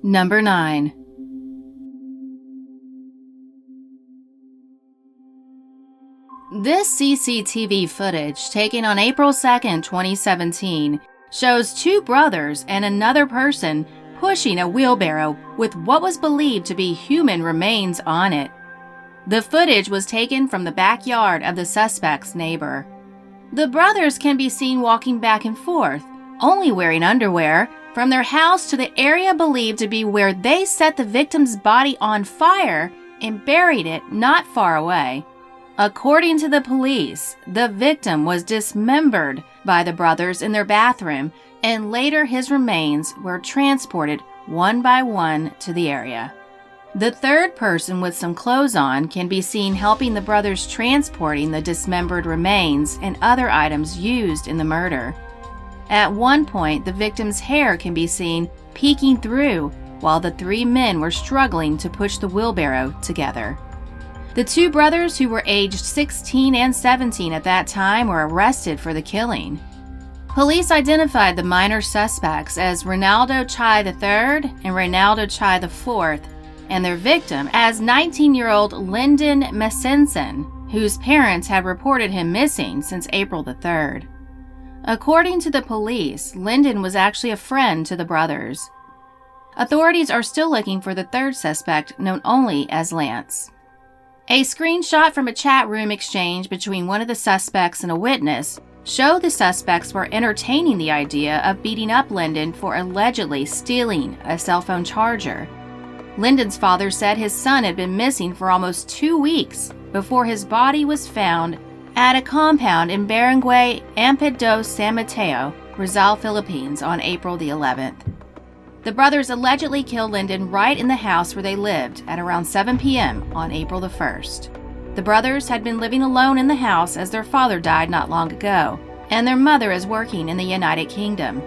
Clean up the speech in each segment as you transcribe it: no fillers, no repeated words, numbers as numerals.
Number 9. This CCTV footage, taken on April 2nd, 2017, shows two brothers and another person pushing a wheelbarrow with what was believed to be human remains on it. The footage was taken from the backyard of the suspect's neighbor. The brothers can be seen walking back and forth, only wearing underwear, from their house to the area believed to be where they set the victim's body on fire and buried it not far away. According to the police, the victim was dismembered by the brothers in their bathroom, and later his remains were transported one by one to the area. The third person with some clothes on can be seen helping the brothers transporting the dismembered remains and other items used in the murder. At one point, the victim's hair can be seen peeking through while the three men were struggling to push the wheelbarrow together. The two brothers, who were aged 16 and 17 at that time, were arrested for the killing. Police identified the minor suspects as Ronaldo Chai III and Ronaldo Chai IV, and their victim as 19-year-old Lyndon Messensen, whose parents had reported him missing since April the 3rd. According to the police, Lyndon was actually a friend to the brothers. Authorities are still looking for the third suspect, known only as Lance. A screenshot from a chat room exchange between one of the suspects and a witness showed the suspects were entertaining the idea of beating up Lyndon for allegedly stealing a cell phone charger. Lyndon's father said his son had been missing for almost 2 weeks before his body was found at a compound in Barangay Ampid dos San Mateo, Rizal, Philippines on April the 11th. The brothers allegedly killed Lyndon right in the house where they lived at around 7 p.m. on April the 1st. The brothers had been living alone in the house as their father died not long ago, and their mother is working in the United Kingdom.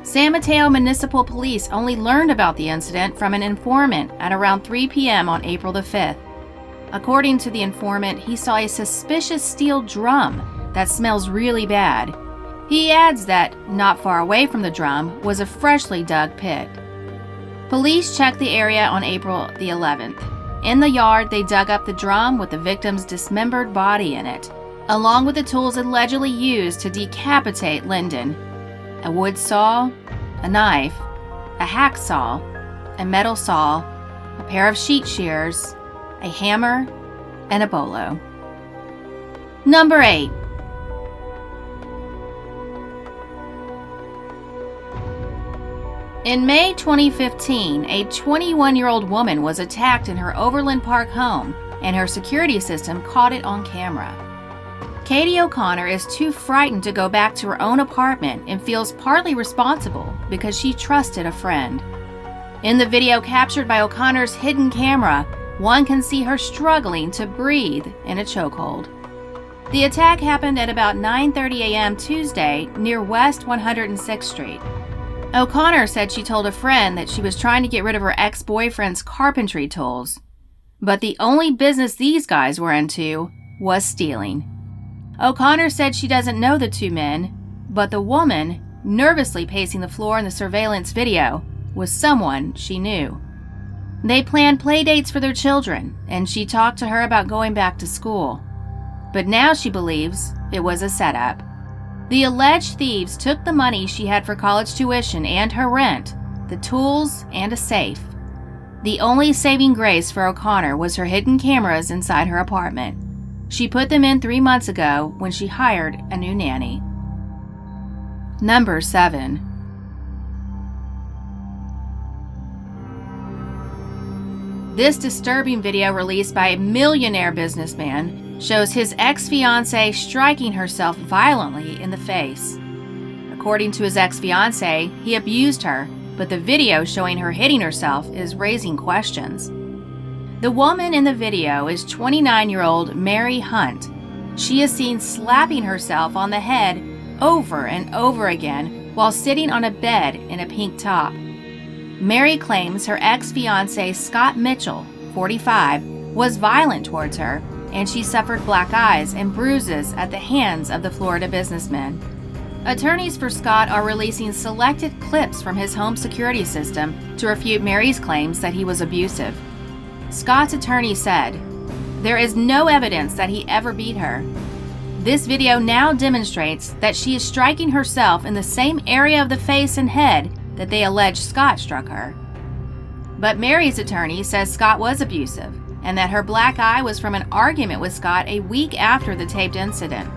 San Mateo Municipal Police only learned about the incident from an informant at around 3 p.m. on April the 5th. According to the informant, he saw a suspicious steel drum that smells really bad. He adds that, not far away from the drum, was a freshly dug pit. Police checked the area on April the 11th. In the yard, they dug up the drum with the victim's dismembered body in it, along with the tools allegedly used to decapitate Lyndon: a wood saw, a knife, a hacksaw, a metal saw, a pair of sheet shears, a hammer, and a bolo. Number 8. In May 2015, a 21-year-old woman was attacked in her Overland Park home, and her security system caught it on camera. Katie O'Connor is too frightened to go back to her own apartment and feels partly responsible because she trusted a friend. In the video captured by O'Connor's hidden camera, one can see her struggling to breathe in a chokehold. The attack happened at about 9:30 a.m. Tuesday near West 106th Street. O'Connor said she told a friend that she was trying to get rid of her ex-boyfriend's carpentry tools, but the only business these guys were into was stealing. O'Connor said she doesn't know the two men, but the woman, nervously pacing the floor in the surveillance video, was someone she knew. They planned play dates for their children, and she talked to her about going back to school. But now she believes it was a setup. The alleged thieves took the money she had for college tuition and her rent, the tools, and a safe. The only saving grace for O'Connor was her hidden cameras inside her apartment. She put them in 3 months ago when she hired a new nanny. Number 7. This disturbing video, released by a millionaire businessman, shows his ex-fiancée striking herself violently in the face. According to his ex-fiancée, he abused her, but the video showing her hitting herself is raising questions. The woman in the video is 29-year-old Mary Hunt. She is seen slapping herself on the head over and over again while sitting on a bed in a pink top. Mary claims her ex-fiancé Scott Mitchell, 45, was violent towards her, and she suffered black eyes and bruises at the hands of the Florida businessman. Attorneys for Scott are releasing selected clips from his home security system to refute Mary's claims that he was abusive. Scott's attorney said, "There is no evidence that he ever beat her. This video now demonstrates that she is striking herself in the same area of the face and head that they allege Scott struck her." But Mary's attorney says Scott was abusive and that her black eye was from an argument with Scott a week after the taped incident.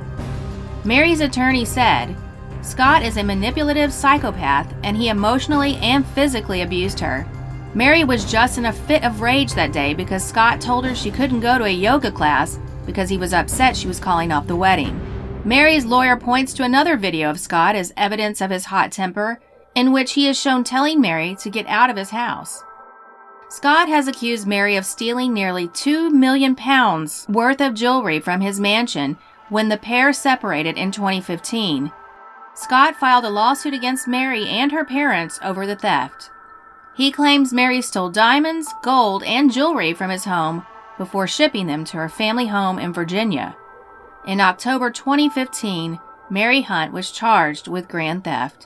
Mary's attorney said, "Scott is a manipulative psychopath and he emotionally and physically abused her. Mary was just in a fit of rage that day because Scott told her she couldn't go to a yoga class because he was upset she was calling off the wedding." Mary's lawyer points to another video of Scott as evidence of his hot temper, in which he is shown telling Mary to get out of his house. Scott has accused Mary of stealing nearly £2 million worth of jewelry from his mansion when the pair separated in 2015. Scott filed a lawsuit against Mary and her parents over the theft. He claims Mary stole diamonds, gold, and jewelry from his home before shipping them to her family home in Virginia. In October 2015, Mary Hunt was charged with grand theft.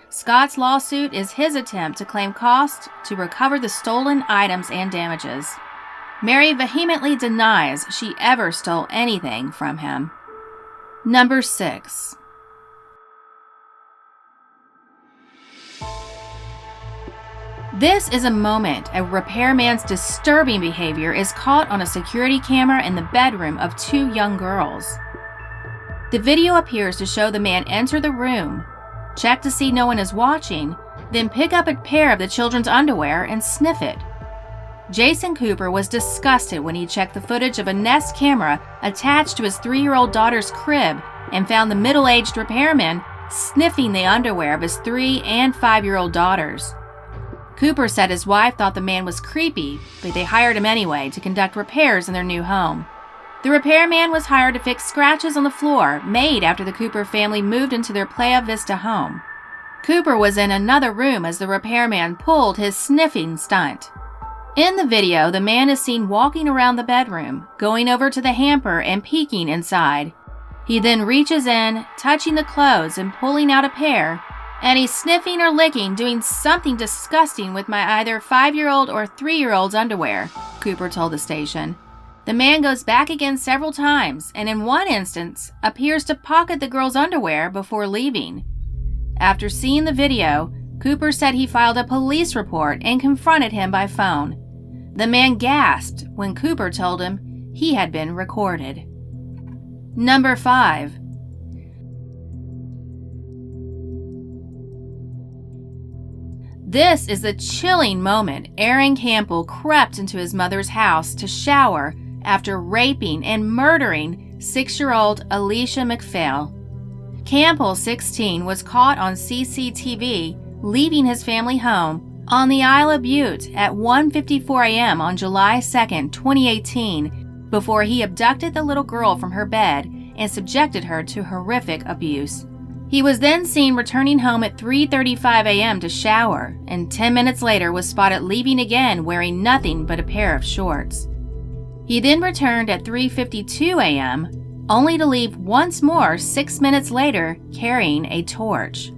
Scott's lawsuit is his attempt to claim costs to recover the stolen items and damages. Mary vehemently denies she ever stole anything from him. Number 6. This is a moment a repairman's disturbing behavior is caught on a security camera in the bedroom of two young girls. The video appears to show the man enter the room, check to see no one is watching, then pick up a pair of the children's underwear and sniff it. Jason Cooper was disgusted when he checked the footage of a Nest camera attached to his 3-year-old daughter's crib and found the middle-aged repairman sniffing the underwear of his 3- and 5-year-old daughters. Cooper said his wife thought the man was creepy, but they hired him anyway to conduct repairs in their new home. The repairman was hired to fix scratches on the floor made after the Cooper family moved into their Playa Vista home. Cooper was in another room as the repairman pulled his sniffing stunt. In the video, the man is seen walking around the bedroom, going over to the hamper and peeking inside. He then reaches in, touching the clothes and pulling out a pair, and he's sniffing or licking, doing something disgusting with my either 5-year-old or 3-year-old's underwear, Cooper told the station. The man goes back again several times, and in one instance, appears to pocket the girl's underwear before leaving. After seeing the video, Cooper said he filed a police report and confronted him by phone. The man gasped when Cooper told him he had been recorded. Number 5. This is the chilling moment Aaron Campbell crept into his mother's house to shower after raping and murdering 6-year-old Alicia McPhail. Campbell, 16, was caught on CCTV leaving his family home on the Isle of Butte at 1:54 a.m. on July 2, 2018, before he abducted the little girl from her bed and subjected her to horrific abuse. He was then seen returning home at 3:35 a.m. to shower, and 10 minutes later was spotted leaving again wearing nothing but a pair of shorts. He then returned at 3:52 a.m., only to leave once more 6 minutes later carrying a torch.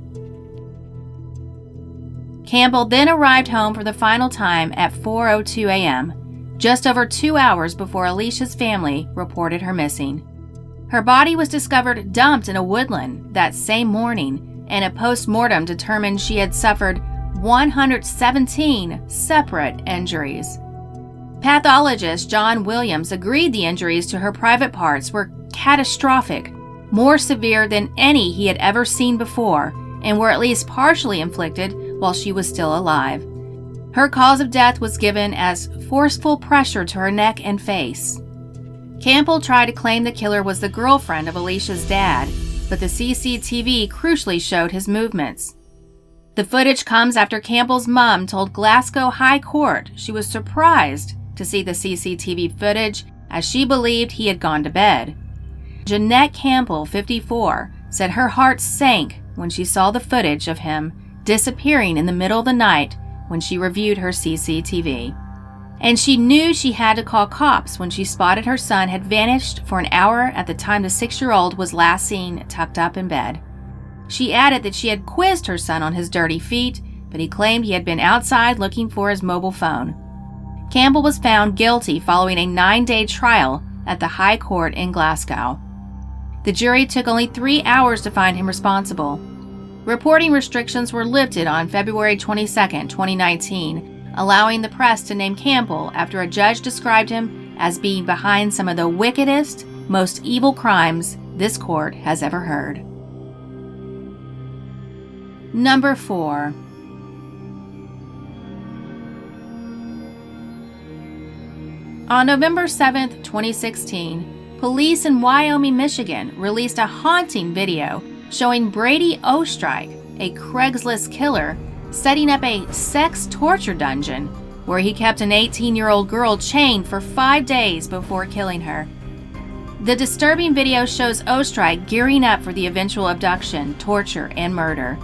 Campbell then arrived home for the final time at 4:02 a.m., just over 2 hours before Alicia's family reported her missing. Her body was discovered dumped in a woodland that same morning, and a post-mortem determined she had suffered 117 separate injuries. Pathologist John Williams agreed the injuries to her private parts were catastrophic, more severe than any he had ever seen before, and were at least partially inflicted while she was still alive. Her cause of death was given as forceful pressure to her neck and face. Campbell tried to claim the killer was the girlfriend of Alicia's dad, but the CCTV crucially showed his movements. The footage comes after Campbell's mom told Glasgow High Court she was surprised to see the CCTV footage as she believed he had gone to bed. Jeanette Campbell, 54, said her heart sank when she saw the footage of him disappearing in the middle of the night when she reviewed her CCTV. And she knew she had to call cops when she spotted her son had vanished for an hour at the time the 6-year-old was last seen tucked up in bed. She added that she had quizzed her son on his dirty feet, but he claimed he had been outside looking for his mobile phone. Campbell was found guilty following a 9-day trial at the High Court in Glasgow. The jury took only 3 hours to find him responsible. Reporting restrictions were lifted on February 22, 2019, allowing the press to name Campbell after a judge described him as being behind some of the wickedest, most evil crimes this court has ever heard. Number 4. On November 7, 2016, police in Wyoming, Michigan released a haunting video showing Brady Oestrike, a Craigslist killer, setting up a sex torture dungeon where he kept an 18-year-old girl chained for 5 days before killing her. The disturbing video shows Oestrike gearing up for the eventual abduction, torture, and murder.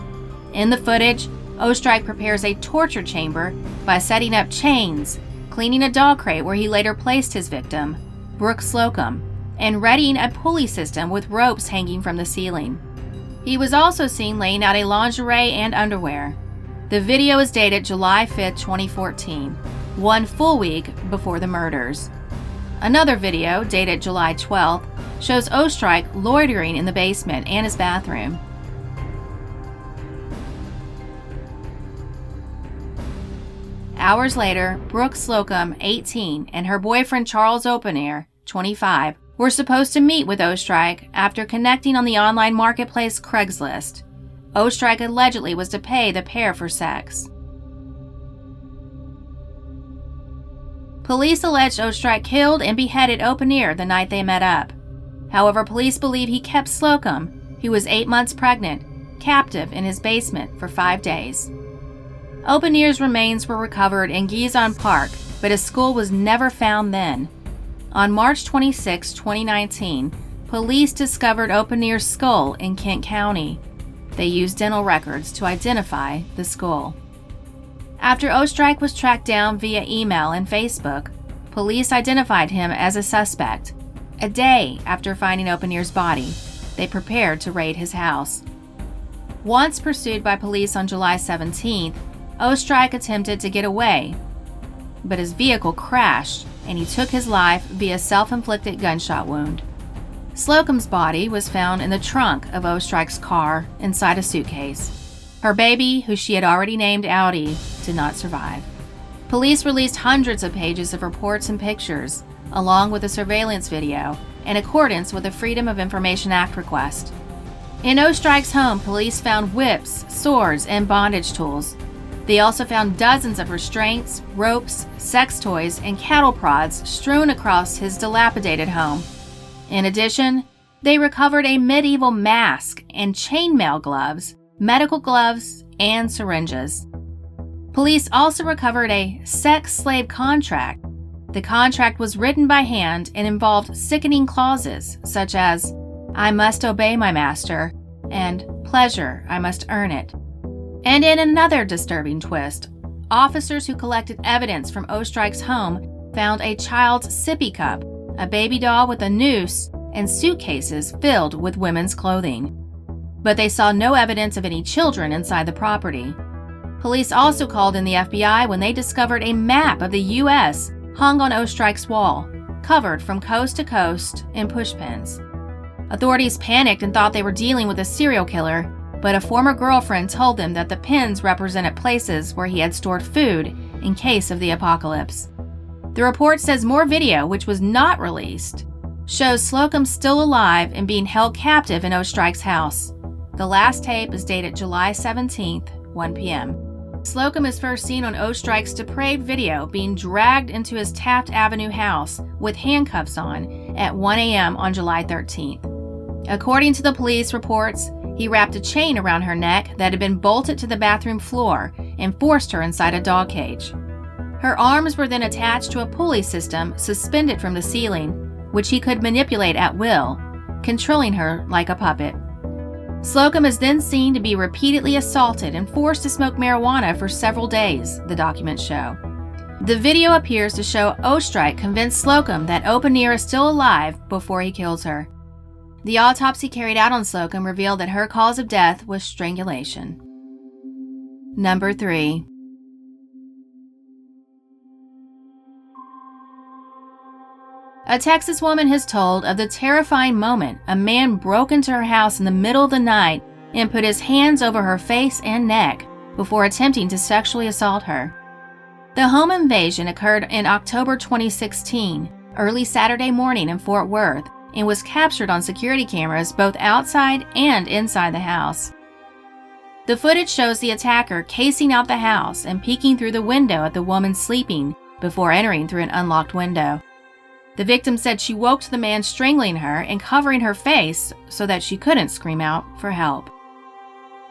In the footage, Oestrike prepares a torture chamber by setting up chains, cleaning a dog crate where he later placed his victim, Brooke Slocum, and readying a pulley system with ropes hanging from the ceiling. He was also seen laying out a lingerie and underwear. The video is dated July 5, 2014, 1 full week before the murders. Another video, dated July 12th, shows Oestrike loitering in the basement and his bathroom. Hours later, Brooke Slocum, 18, and her boyfriend Charles Openair, 25, were supposed to meet with Oestrike after connecting on the online marketplace Craigslist. Oestrike allegedly was to pay the pair for sex. Police alleged Oestrike killed and beheaded Openair the night they met up. However, police believe he kept Slocum, who was 8 months pregnant, captive in his basement for 5 days. Openair's remains were recovered in Gizon Park, but his skull was never found then. On March 26, 2019, police discovered Openair's skull in Kent County. They used dental records to identify the skull. After Oestrike was tracked down via email and Facebook, police identified him as a suspect. A day after finding Openair's body, they prepared to raid his house. Once pursued by police on July 17th, Oestrike attempted to get away, but his vehicle crashed and he took his life via self-inflicted gunshot wound. Slocum's body was found in the trunk of Oestrike's car inside a suitcase. Her baby, who she had already named Audi, did not survive. Police released hundreds of pages of reports and pictures, along with a surveillance video, in accordance with the Freedom of Information Act request. In Oestrike's home, police found whips, swords, and bondage tools. They also found dozens of restraints, ropes, sex toys, and cattle prods strewn across his dilapidated home. In addition, they recovered a medieval mask and chainmail gloves, medical gloves, and syringes. Police also recovered a sex slave contract. The contract was written by hand and involved sickening clauses such as, "I must obey my master," and "pleasure, I must earn it." And in another disturbing twist, officers who collected evidence from Oestrike's home found a child's sippy cup, a baby doll with a noose, and suitcases filled with women's clothing. But they saw no evidence of any children inside the property. Police also called in the FBI when they discovered a map of the U.S. hung on Oestrike's wall, covered from coast to coast in pushpins. Authorities panicked and thought they were dealing with a serial killer, but a former girlfriend told them that the pins represented places where he had stored food in case of the apocalypse. The report says more video, which was not released, shows Slocum still alive and being held captive in Oestrike's house. The last tape is dated July 17th, 1 p.m. Slocum is first seen on Oestrike's depraved video being dragged into his Taft Avenue house with handcuffs on at 1 a.m. on July 13th. According to the police reports, he wrapped a chain around her neck that had been bolted to the bathroom floor and forced her inside a dog cage. Her arms were then attached to a pulley system suspended from the ceiling, which he could manipulate at will, controlling her like a puppet. Slocum is then seen to be repeatedly assaulted and forced to smoke marijuana for several days, the documents show. The video appears to show Oestrike convinced Slocum that Openair is still alive before he kills her. The autopsy carried out on Slocum revealed that her cause of death was strangulation. Number 3. A Texas woman has told of the terrifying moment a man broke into her house in the middle of the night and put his hands over her face and neck before attempting to sexually assault her. The home invasion occurred in October 2016, early Saturday morning in Fort Worth, and was captured on security cameras both outside and inside the house. The footage shows the attacker casing out the house and peeking through the window at the woman sleeping before entering through an unlocked window. The victim said she woke to the man strangling her and covering her face so that she couldn't scream out for help.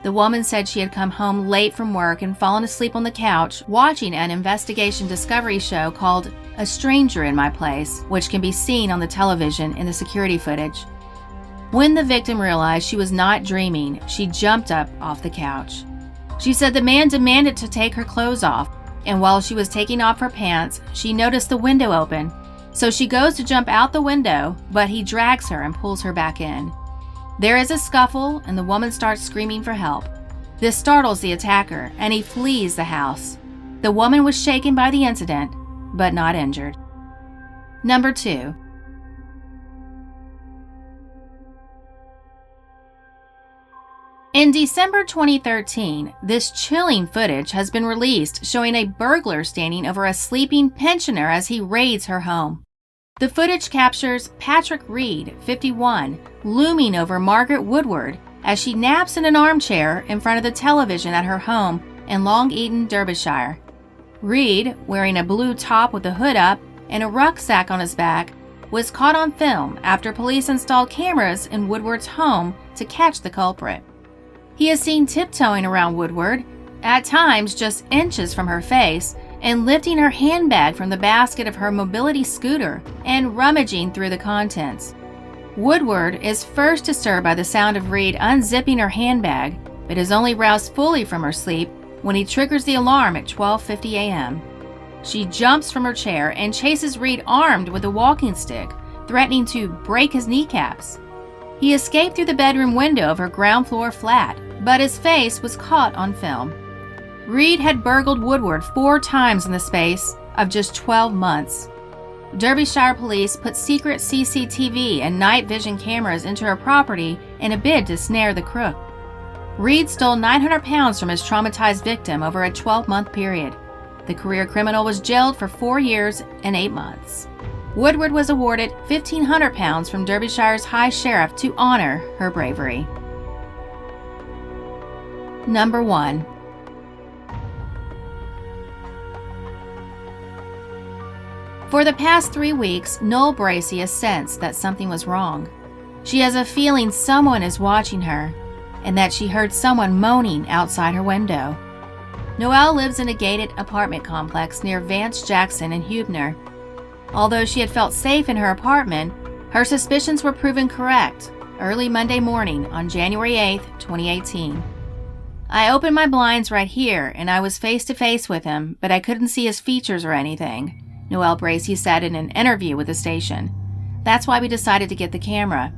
The woman said she had come home late from work and fallen asleep on the couch watching an investigation discovery show called A Stranger in My Place, which can be seen on the television in the security footage. When the victim realized she was not dreaming, she jumped up off the couch. She said the man demanded to take her clothes off, and while she was taking off her pants, she noticed the window open. So she goes to jump out the window, but he drags her and pulls her back in. There is a scuffle, and the woman starts screaming for help. This startles the attacker, and he flees the house. The woman was shaken by the incident, but not injured. Number 2. In December 2013, this chilling footage has been released showing a burglar standing over a sleeping pensioner as he raids her home. The footage captures Patrick Reed, 51, looming over Margaret Woodward as she naps in an armchair in front of the television at her home in Long Eaton, Derbyshire. Reed, wearing a blue top with the hood up and a rucksack on his back, was caught on film after police installed cameras in Woodward's home to catch the culprit. He is seen tiptoeing around Woodward, at times just inches from her face, and lifting her handbag from the basket of her mobility scooter and rummaging through the contents. Woodward is first disturbed by the sound of Reed unzipping her handbag, but is only roused fully from her sleep when he triggers the alarm at 12:50 a.m. She jumps from her chair and chases Reed armed with a walking stick, threatening to break his kneecaps. He escaped through the bedroom window of her ground floor flat, but his face was caught on film. Reed had burgled Woodward 4 times in the space of just 12 months. Derbyshire police put secret CCTV and night vision cameras into her property in a bid to snare the crook. Reed stole £900 from his traumatized victim over a 12-month period. The career criminal was jailed for 4 years and 8 months. Woodward was awarded £1,500 from Derbyshire's High Sheriff to honor her bravery. Number 1. For the past 3 weeks, Noel Bracey has sensed that something was wrong. She has a feeling someone is watching her, and that she heard someone moaning outside her window. Noelle lives in a gated apartment complex near Vance Jackson and Huebner. Although she had felt safe in her apartment, her suspicions were proven correct early Monday morning on January 8, 2018. I opened my blinds right here, and I was face to face with him, but I couldn't see his features or anything, Noelle Bracey said in an interview with the station. That's why we decided to get the camera.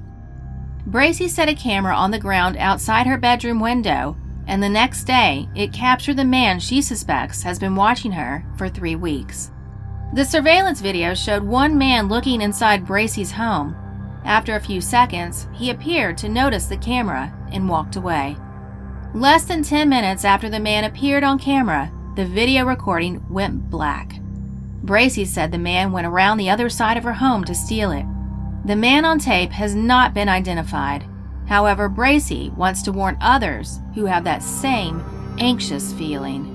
Bracey set a camera on the ground outside her bedroom window, and the next day, it captured the man she suspects has been watching her for 3 weeks. The surveillance video showed one man looking inside Bracey's home. After a few seconds, he appeared to notice the camera and walked away. Less than 10 minutes after the man appeared on camera, the video recording went black. Bracey said the man went around the other side of her home to steal it. The man on tape has not been identified. However, Bracey wants to warn others who have that same anxious feeling.